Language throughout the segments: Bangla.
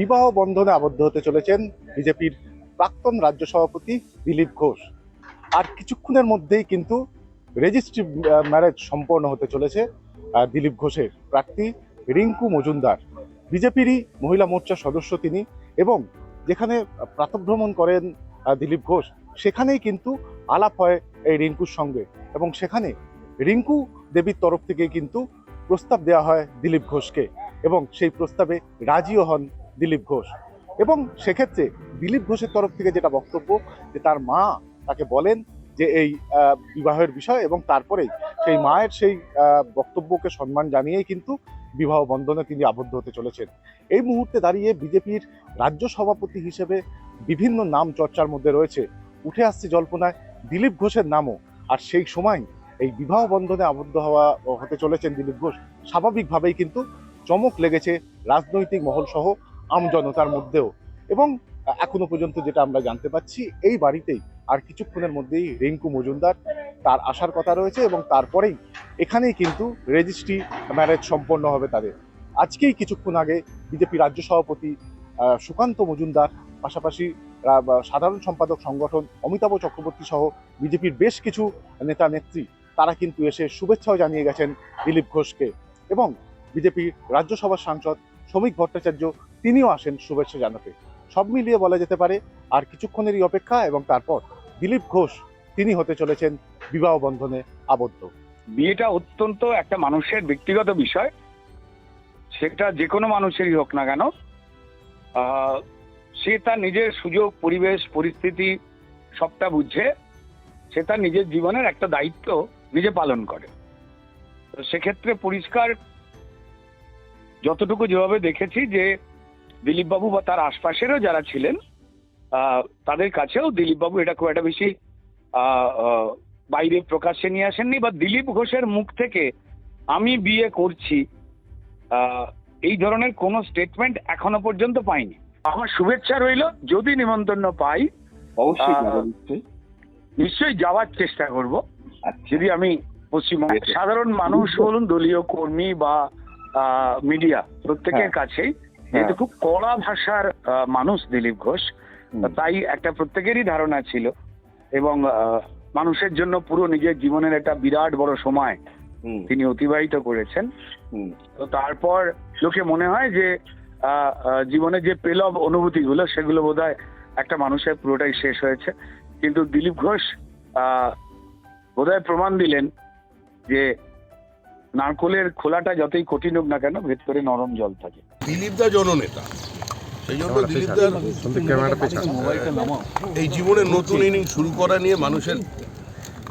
বিবাহ বন্ধনে আবদ্ধ হতে চলেছেন বিজেপির প্রাক্তন রাজ্য সভাপতি দিলীপ ঘোষ। আর কিছুক্ষণের মধ্যেই কিন্তু রেজিস্ট্রি ম্যারেজ সম্পন্ন হতে চলেছে দিলীপ ঘোষের প্রার্থী রিঙ্কু মজুমদার, বিজেপিরই মহিলা মোর্চার সদস্য তিনি। এবং যেখানে প্রাতঃভ্রমণ করেন দিলীপ ঘোষ, সেখানেই কিন্তু আলাপ হয় এই রিঙ্কুর সঙ্গে, এবং সেখানে রিঙ্কু দেবীর তরফ থেকে কিন্তু প্রস্তাব দেওয়া হয় দিলীপ ঘোষকে, এবং সেই প্রস্তাবে রাজিও হন দিলীপ ঘোষ। এবং সেক্ষেত্রে দিলীপ ঘোষের তরফ থেকে যেটা বক্তব্য, যে তার মা তাকে বলেন যে এই বিবাহের বিষয়, এবং তারপরেই সেই মায়ের সেই বক্তব্যকে সম্মান জানিয়েই কিন্তু বিবাহ বন্ধনে তিনি আবদ্ধ হতে চলেছেন। এই মুহূর্তে দাঁড়িয়ে বিজেপির রাজ্য সভাপতি হিসেবে বিভিন্ন নাম চর্চার মধ্যে রয়েছে, উঠে আসছে জল্পনায় দিলীপ ঘোষের নামও। আর সেই সময় এই বিবাহ বন্ধনে আবদ্ধ হতে চলেছেন দিলীপ ঘোষ, স্বাভাবিকভাবেই কিন্তু চমক লেগেছে রাজনৈতিক মহল সহ আমজনতার মধ্যেও। এবং এখনো পর্যন্ত যেটা আমরা জানতে পাচ্ছি, এই বাড়িতেই আর কিছুক্ষণের মধ্যেই রিঙ্কু মজুমদার তার আসার কথা রয়েছে, এবং তারপরেই এখানেই কিন্তু রেজিস্ট্রি ম্যারেজ সম্পন্ন হবে তাদের। আজকেই কিছুক্ষণ আগে বিজেপি রাজ্য সভাপতি সুকান্ত মজুমদার, পাশাপাশি সাধারণ সম্পাদক সংগঠন অমিতাভ চক্রবর্তী সহ বিজেপির বেশ কিছু নেতা নেত্রী তারা কিন্তু এসে শুভেচ্ছাও জানিয়ে গেছেন দিলীপ ঘোষকে। এবং বিজেপির রাজ্যসভার সাংসদ শ্রমিক ভট্টাচার্য তিনিও আসেন শুভেচ্ছা জানাতে। সব মিলিয়ে বলা যেতে পারে আর কিছুক্ষণেরই অপেক্ষা, এবং তারপর দিলীপ ঘোষ তিনি হতে চলেছেন বিবাহ বন্ধনে আবদ্ধ। বিয়েটা অত্যন্ত একটা মানুষের ব্যক্তিগত বিষয়, সেটা যে কোনো মানুষেরই হোক না কেন। সে তার নিজের সুযোগ, পরিবেশ, পরিস্থিতি সবটা বুঝে সে তার নিজের জীবনের একটা দায়িত্ব নিজে পালন করে। তো সেক্ষেত্রে পরিষ্কার যতটুকু যেভাবে দেখেছি যে দিলীপবাবু বা তার আশপাশেরও যারা ছিলেন তাদের কাছেও দিলীপবাবু এটা খুব একটা বেশি বাইরে প্রকাশ্যে নিয়ে আসেননি, বা দিলীপ ঘোষের মুখ থেকে আমি বিয়ে করছি এই ধরনের কোনো স্টেটমেন্ট এখনো পর্যন্ত পাইনি। আমার শুভেচ্ছা রইল, যদি নিমন্ত্রণ পাই অবশ্যই নিশ্চয়ই যাওয়ার চেষ্টা করব। যদি আমি পশ্চিমবঙ্গের সাধারণ মানুষ বলুন, দলীয় কর্মী বা মিডিয়া, প্রত্যেকের কাছেই যেহেতু খুব কড়া ভাষার মানুষ দিলীপ ঘোষ, তাই একটা প্রত্যেকেরই ধারণা ছিল, এবং মানুষের জন্য পুরো নিজের জীবনের একটা বিরাট বড় সময় তিনি অতিবাহিত করেছেন। তো তারপর লোকে মনে হয় যে জীবনে যে পেলব অনুভূতিগুলো সেগুলো বোধহয় একটা মানুষের পুরোটাই শেষ হয়েছে। কিন্তু দিলীপ ঘোষ বোধহয় প্রমাণ দিলেন যে নারকোলের খোলাটা যতই কঠিন হোক না কেন, ভেতরে নরম জল থাকে। দিলীপ দা জননেতা, সেই জন্য দিলীপ দার এই জীবনের নতুন ইনিংস শুরু করা নিয়ে মানুষের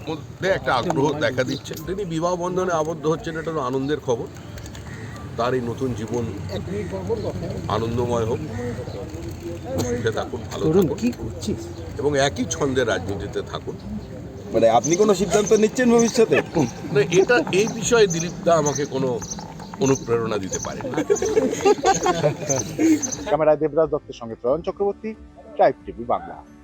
মধ্যে একটা আগ্রহ দেখা দিচ্ছে। তিনি বিবাহ বন্ধনে আবদ্ধ হচ্ছেন, এটা তো আনন্দের খবর। তার এই নতুন জীবন আনন্দময় হোক, সুখে থাকুন, ভালো থাকুন, এবং একই ছন্দের রাজনীতিতে থাকুন। মানে আপনি কোনো সিদ্ধান্ত নিচ্ছেন ভবিষ্যতে? এটা এই বিষয়ে দিলীপ দা আমাকে কোনো অনুপ্রেরণা দিতে পারে না। ক্যামেরায় দেবরাজ দত্তের সঙ্গে ত্রয়ন চক্রবর্তী, ট্রাইব টিভি বাংলা।